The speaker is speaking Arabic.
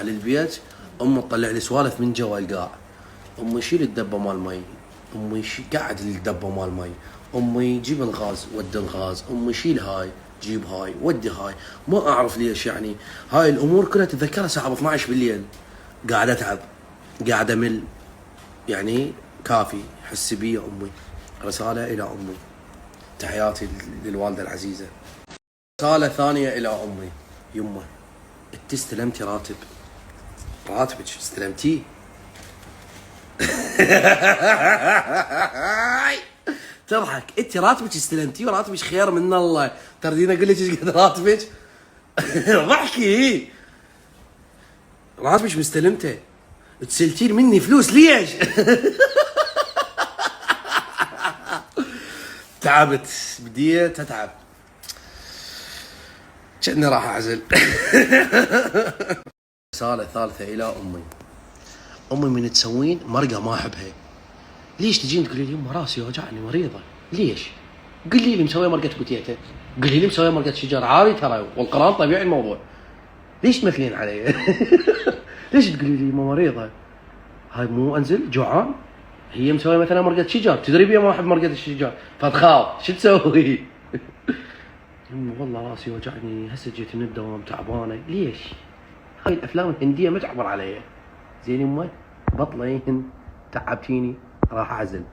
ارجع للبيت امي تطلع لي سوالف من جوا القاع. امي شيل الدبه مال مي، امي قعد الدبه مال مي، امي جيب الغاز ودي الغاز، امي شيل هاي جيب هاي ودي هاي. ما اعرف ليش يعني هاي الامور كلها تتذكرها الساعه 12 بالليل. قاعد اتعب قاعد امل يعني كافي حسي بي يا امي. رساله الى امي، تحياتي للوالده العزيزه. رساله ثانيه الى امي، يمه انت استلمتي راتبك استلمتيه. تضحك انت راتبك استلمتيه وراتبك خير من الله. تردين اقول لك ايش قد راتبك؟ ضحكي راتبك مستلمته تسلتين مني فلوس ليش؟ تعبت بديت اتعب كأني راح اعزل. رسالة ثالثة الى امي. امي من تسوين مرقة ما احبها، ليش تجين تقولي لي يما راسي وجعني مريضة؟ ليش؟ قولي لي مسويه مرقة بوتيتا، قولي لي مسويه مرقة شجر عادي ترى والقران طبيعي الموضوع. ليش تمثلين علي؟ ليش تقولي لي يما مريضة؟ هاي مو انزل جوعان؟ هي مسويه مثلا مرقة شجر، تدري بيها ما احب مرقة الشجر فتخاف، شو تسوي؟ يما والله راسي وجعني هسه جيت من الدوام تعبانة. ليش؟ هاي الافلام الهندية ما تعبر علي. زين يمه بطلين تعبتيني راح اعزل.